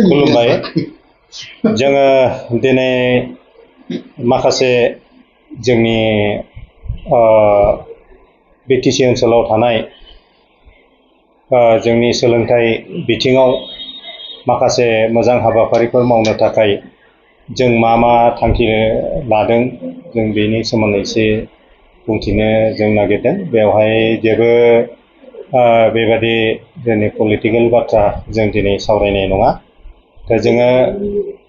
खुलुमबाय जोङो दिनै माखासे जोंनि बिटिसि ओनसोलाव थानाय जोंनि सोलोंथाइ बिथिङाव माखासे मोजां हाबाफारिफोर मावनो थाखाय जों मा थांखि लादों जों बेनि सोमोन्दै एसे बुंथिनो जों नागिरदों। बेवहाय जेबो बेबादि जोंनि पलिटिकेल बाथ्रा जों दिनै सावरायनाय नङा। दा जोङो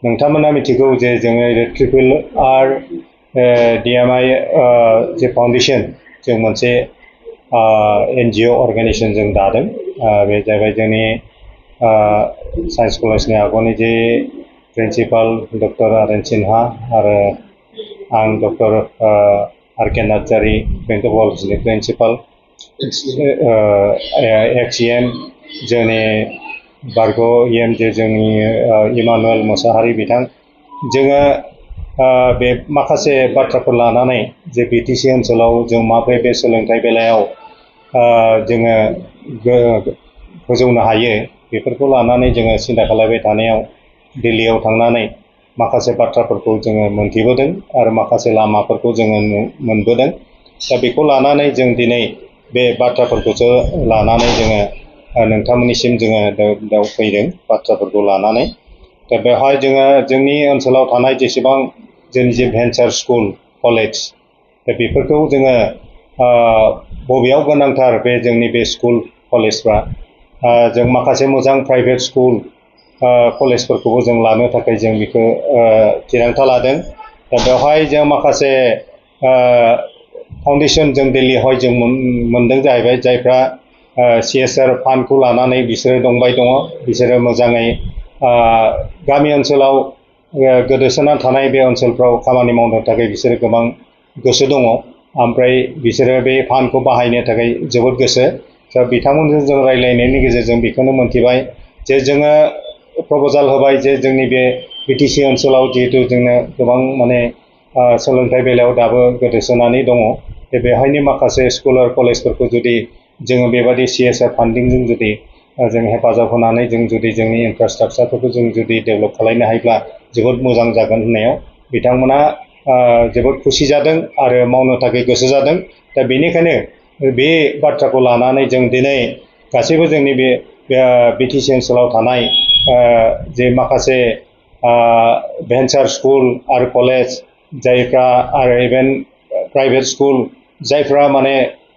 नोंथांमोना मिथिगौ जे जोङो ट्रिपल आर DMI जे फाउन्डेसन जों मोनसे NGO अर्गेनाइजेसन जों दादों। बे जाबाय जोंनि साइन्स कलेजनि आगुनि जे प्रिन्सिपाल डक्टर आरेन सिन्हा आरो आं डक्टर RK नार्जारी बेंटल कलेजनि प्रिन्सिपाल XEM जोंनि बारग' EM जे जोंनि इमानुएल मोसाहारि बिथां जोङो बे माखासे बाथ्राफोर लानानै जे BTC ओनसोलाव जों माबोरै बे सोलोंथाइ बेलायाव जोङो फोजौनो हायो बेफोरखौ लानानै जोङो सिन्था खालामबाय थानायाव दिल्लीयाव थांनानै माखासे बाथ्राफोरखौ जोङो मोनथिबोदों आरो माखासे लामाफोरखौ जोङो मोनबोदों। दा बेखौ लानानै जों दिनै बे बाथ्राफोरखौसो लानानै जोङो नोंथांमोननिसिम जोङो दावफैदों बाथ्राफोरखौ लानानै। दा बेवहाय जोङो जोंनि ओनसोलाव थानाय जेसेबां जोंनि जे भेन्सार स्कुल कलेज दा बेफोरखौ जोङो बबेयाव गोनांथार बे जोंनि बे स्कुल कलेजफ्रा जों माखासे मोजां प्राइभेट स्कुल कलेजफोरखौबो जों लानो थाखाय जों बेखौ थिरांथा लादों। दा बेवहाय जों माखासे फाउन्डेसन जों दिल्लीयावहाय जों मोनदों जाहैबाय जायफ्रा CSR फान्डखौ लानानै बिसोरो दंबाय दङ। बिसोरो मोजाङै गामि ओनसोलाव गोदोसोना थानाय बे ओनसोलफ्राव खामानि मावनो थाखाय बिसोरो गोबां गोसो दङ। ओमफ्राय बिसोरो बे फान्डखौ बाहायनो थाखाय जोबोद गोसो। दा बिथांमोनजों जों रायज्लायनायनि गेजेरजों बेखौनो मोनथिबाय जे जोङो प्रप'जाल होबाय जे जोंनि बे BTC ओनसोलाव जिहेतु जोंनो गोबां माने सोलोंथाइ बेलायाव दाबो गोदोसोनानै दङ। बेवहायनि माखासे स्कुल आरो कलेजफोरखौ जुदि जोङो बेबादि CSR फान्डिंजों जुदि जों हेफाजाब होनानै जों जुदि जोंनि इनफ्रास्ट्राक्चारफोरखौ जों जुदि डेभेलप खालामनो हायोब्ला जोबोद मोजां जागोन होननायाव बिथांमोना जोबोद खुसि जादों आरो मावनो थाखाय गोसो जादों। दा बेनिखायनो बे बाथ्राखौ लानानै जों दिनै गासैबो जोंनि बे BTC ओनसोलाव थानाय जे माखासे भेन्सार स्कुल आरो कलेज जायफ्रा आरो इभेन प्राइभेट स्कुल जायफ्रा माने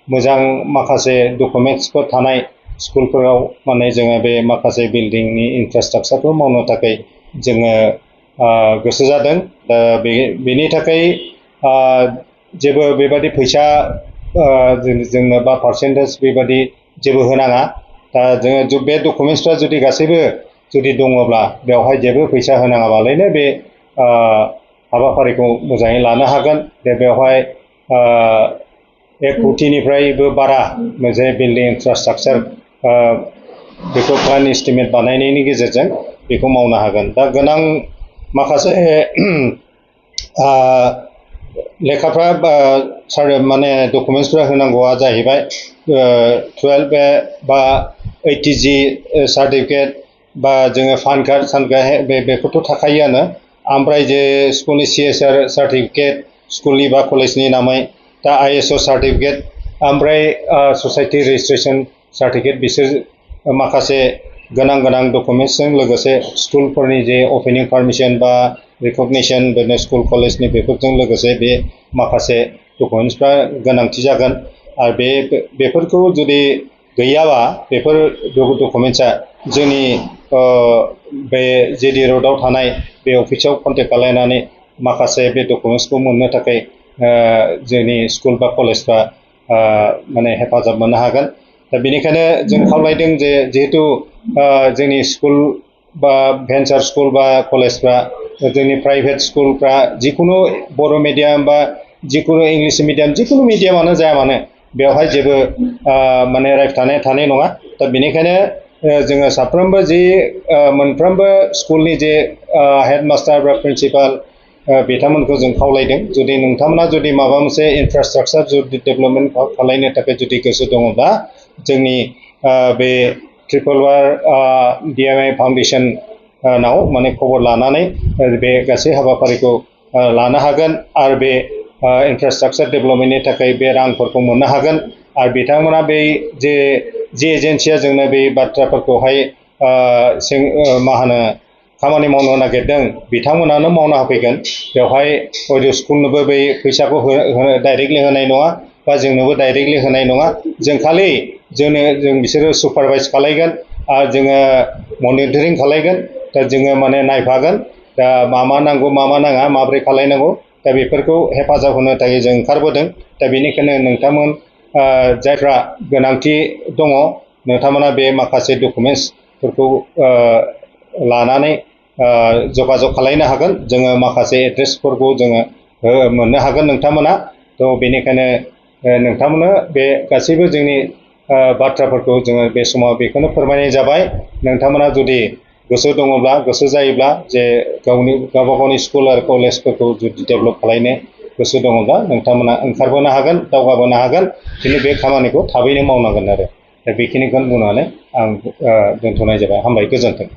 मोजां माखासे डकुमेन्ट्सफोर थानाय स्कुलफोराव माने जोङो बे माखासे बिल्डिंनि इनफ्रास्ट्राक्चारखौ मावनो थाखाय जोङो गोसो जादों। दा बेनि थाखाय जेबो बेबादि फैसा जोंनो बा पार्सेन्टेज बेबादि जेबो होनाङा। दा जोङो बे डकुमेन्ट्सफ्रा जुदि गासैबो जुदि दङब्ला बेवहाय जेबो फैसा होनाङाबालायनो बे हाबाफारिखौ मोजाङै लानो हागोन। दा बेवहाय 1 कौटिनिफ्रायबो बारा मोनसे बिल्डिं इनफ्रास्ट्राक्चार बेखौ प्लान एस्टिमेट बानायनायनि गेजेरजों बेखौ मावनो हागोन। दा गोनां माखासे लेखाफ्रा माने डकुमेन्ट्सफ्रा होनांगौआ जाहैबाय 12 बा 80G सार्टिफिकेट बा जोङो पान कार्ड बेफोरथ' थाखायोआनो। ओमफ्राय जे स्कुलनि CSR सार्टिफिकेट स्कुलनि बा कलेजनि नामै दा ISO सार्टिफिकेट ओमफ्राय ससाइटि रेजिस्ट्रेसन सार्टिफिकेट बिसोर माखासे गोनां डकुमेन्ट्सजों लोगोसे स्कुलफोरनि जे अपेनिं पारमिसन बा रिकगनिसन बिदिनो स्कुल कलेजनि बेफोरजों लोगोसे बे माखासे डकुमेन्ट्सफ्रा गोनांथि जागोन। आरो बेफोरखौ जुदि गैयाबा बेफोर डकुमेन्ट्सआ जोंनि बे JD र'डआव थानाय बे अफिसाव कन्टेक्ट खालामनानै माखासे बे डकुमेन्ट्सखौ मोननो थाखाय जोंनि स्कुल बा कलेजफ्रा माने हेफाजाब मोननो हागोन। दा बेनिखायनो जों खावलायदों जे जिहेतु जोंनि स्कुल बा भेन्सार स्कुल बा कलेजफ्रा जोंनि प्राइभेट स्कुलफ्रा जिखुनु बर' मिडियाम बा जिखुनु इंलिश मिडियाम जिखुनु मिडियामानो जाया मानो बेवहाय जेबो माने रायथानाय थानाय नङा। दा बेनिखायनो जोङो साफ्रोमबो जि मोनफ्रोमबो स्कुलनि जे हेडमास्टार बा प्रिन्सिपाल बिथांमोनखौ जों खावलायदों जुदि नोंथांमोना जुदि माबा मोनसे इनफ्रास्ट्राक्चार जुदि डेभेलपमेन्ट खालामनो थाखाय जुदि गोसो दङब्ला जोंनि बे ट्रिपल आर DMI फाउन्डेसन नाव माने खबर लानानै बे गासै हाबाफारिखौ लानो हागोन आरो बे इनफ्रास्ट्राक्चार डेभेलपमेन्टनि थाखाय बे रांफोरखौ मोननो हागोन आरो बिथांमोना बे जे एजेन्सिया जोंनो बे बाथ्राफोरखौहाय मा होनो खामानि मावनो नागिरदों बिथांमोनानो मावना होफैगोन बेवहाय हयथ' स्कुलनोबो बै फैसाखौ डाइरेक्टलि होनाय नङा बा जोंनोबो डाइरेक्टलि होनाय नङा जों खालि जों बिसोरो सुपारभाइज खालायगोन आरो जोङो मनिटरिं खालायगोन दा जोङो माने नायफागोन दा मा नांगौ मा नाङा माब्रै खालायनांगौ दा बेफोरखौ हेफाजाब होनो थाखाय जों ओंखारबोदों दा बेनिखायनो नोंथांमोन जायफ्रा गोनांथि दङ नोंथांमोना बे माखासे डकुमेन्टसफोरखौ लानानै जगाजग खालायनो हागोन जोङो माखासे एड्रेसफोरखौ जोङो मोननो हागोन नोंथांमोना थ' बेनिखायनो नोंथांमोननो बे गासैबो जोंनि बाथ्राफोरखौ जोङो बे समाव बेखौनो फोरमायनाय जाबाय नोंथांमोना जुदि गोसो दङब्ला गोसो जायोब्ला जे गावबा गावनि स्कुल आरो कलेजफोरखौ जुदि डेभेलप खालायनो गोसो दङब्ला नोंथांमोना ओंखारबोनो हागोन दावगाबोनो हागोन खिन्थु बे खामानिखौ थाबैनो मावनांगोन आरो दा बेखिनिखौनो बुंनानै आं दोनथ'नाय जाबाय हामबाय गोजोन्थों